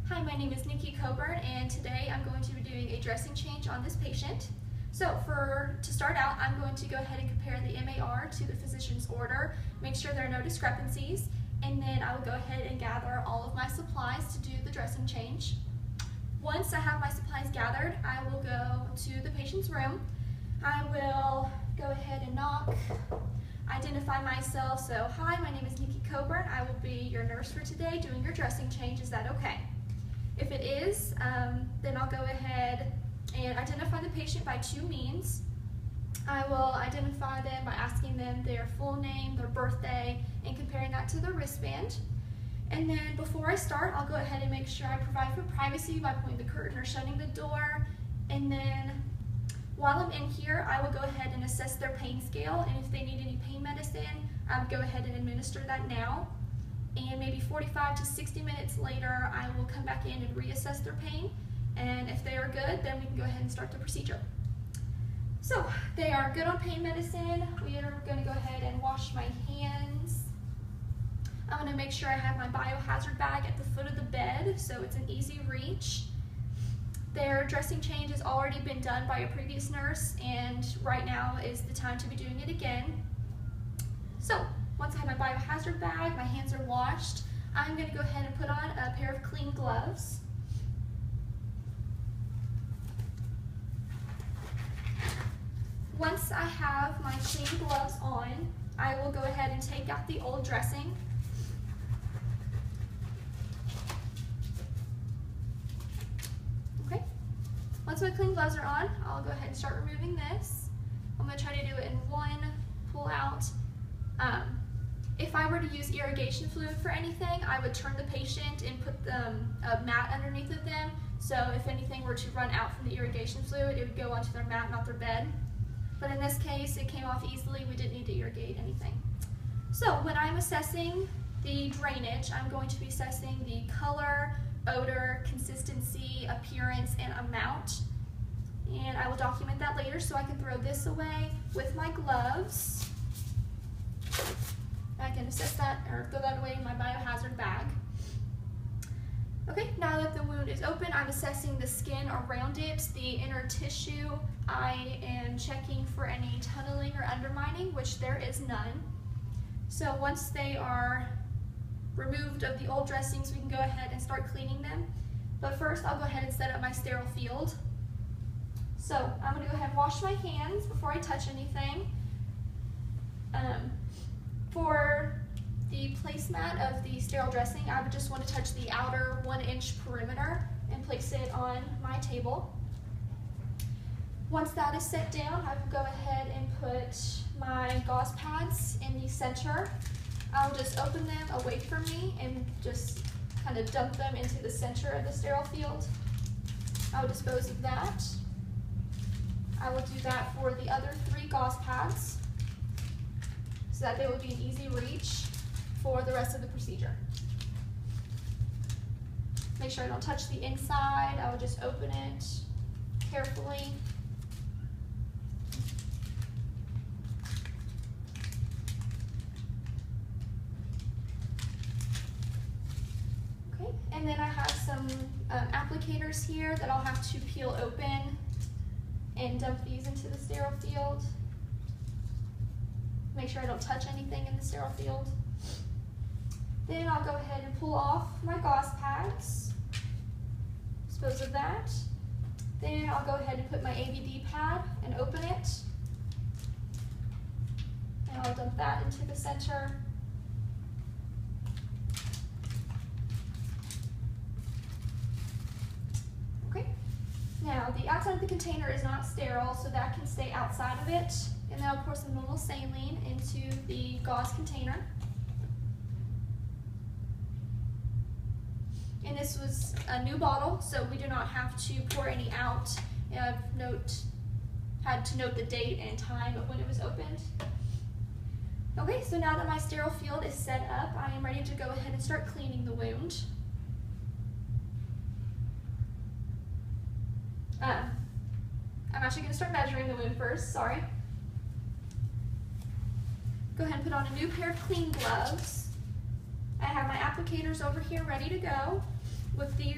Hi, my name is Nikki Coburn, and today I'm going to be doing a dressing change on this patient. So to start out, I'm going to go ahead and compare the MAR to the physician's order, make sure there are no discrepancies, and then I will go ahead and gather all of my supplies to do the dressing change. Once I have my supplies gathered, I will go to the patient's room. I will go ahead and knock, identify myself. So, hi, my name is Nikki Coburn. I will be your nurse for today doing your dressing change. Is that okay? If it is, then I'll go ahead and identify the patient by two means. I will identify them by asking them their full name, their birthday, and comparing that to their wristband. And then before I start, I'll go ahead and make sure I provide for privacy by pulling the curtain or shutting the door. And then while I'm in here, I will go ahead and assess their pain scale, and if they need any pain medicine, I'll go ahead and administer that now. And maybe 45 to 60 minutes later, I will come back in and reassess their pain. And if they are good, then we can go ahead and start the procedure. So they are good on pain medicine. We are going to go ahead and wash my hands. I'm going to make sure I have my biohazard bag at the foot of the bed, so it's an easy reach. Their dressing change has already been done by a previous nurse, and right now is the time to be doing it again. So once I have my biohazard bag, my hands are washed, I'm going to go ahead and put on a pair of clean gloves. Once I have my clean gloves on, I will go ahead and take out the old dressing. Okay. Once my clean gloves are on, I'll go ahead and start removing this. I'm going to try to do it in one pull out. If I were to use irrigation fluid for anything, I would turn the patient and put a mat underneath of them. So if anything were to run out from the irrigation fluid, it would go onto their mat, not their bed. But in this case, it came off easily. We didn't need to irrigate anything. So when I'm assessing the drainage, I'm going to be assessing the color, odor, consistency, appearance, and amount. And I will document that later so I can throw this away with my gloves. I can assess that or throw that away in my biohazard bag. Okay, now that the wound is open, I'm assessing the skin around it, the inner tissue. I am checking for any tunneling or undermining, which there is none. So once they are removed of the old dressings, we can go ahead and start cleaning them. But first, I'll go ahead and set up my sterile field. So I'm going to go ahead and wash my hands before I touch anything. For the placemat of the sterile dressing, I would just want to touch the outer 1-inch perimeter and place it on my table. Once that is set down, I will go ahead and put my gauze pads in the center. I'll just open them away from me and just kind of dump them into the center of the sterile field. I will dispose of that. I will do that for the other 3 gauze pads, so that they will be an easy reach for the rest of the procedure. Make sure I don't touch the inside. I will just open it carefully. Okay, and then I have some applicators here that I'll have to peel open and dump these into the sterile field. Make sure I don't touch anything in the sterile field. Then I'll go ahead and pull off my gauze pads. Dispose of that. Then I'll go ahead and put my ABD pad and open it. And I'll dump that into the center. Okay. Now the outside of the container is not sterile, so that can stay outside of it. And then I'll pour some normal saline into the gauze container. And this was a new bottle, so we do not have to pour any out. I've had to note the date and time of when it was opened. Okay, so now that my sterile field is set up, I am ready to go ahead and start cleaning the wound. I'm actually going to start measuring the wound first, sorry. Go ahead and put on a new pair of clean gloves. I have my applicators over here ready to go with the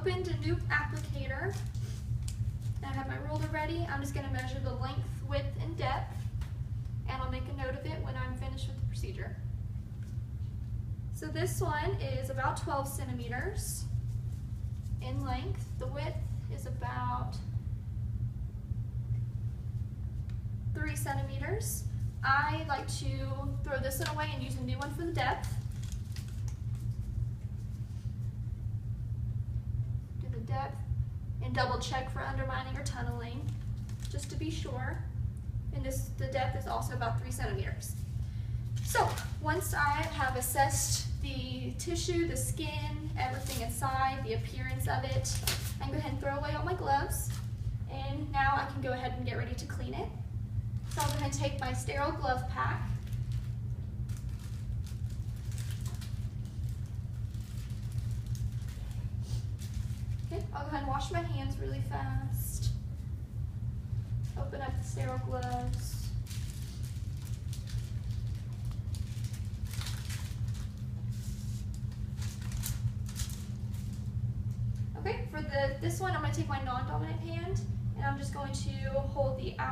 opened a new applicator. And I have my ruler ready. I'm just going to measure the length, width, and depth, and I'll make a note of it when I'm finished with the procedure. So this one is about 12 centimeters in length. The width is about 3 centimeters. I like to throw this one away and use a new one for the depth. Do the depth and double check for undermining or tunneling, just to be sure. And the depth is also about 3 centimeters. So once I have assessed the tissue, the skin, everything inside, the appearance of it, I can go ahead and throw away all my gloves. And now I can go ahead and get ready to clean it. So I'll go ahead and take my sterile glove pack. Okay, I'll go ahead and wash my hands really fast. Open up the sterile gloves. Okay, for this one, I'm going to take my non-dominant hand, and I'm just going to hold the outer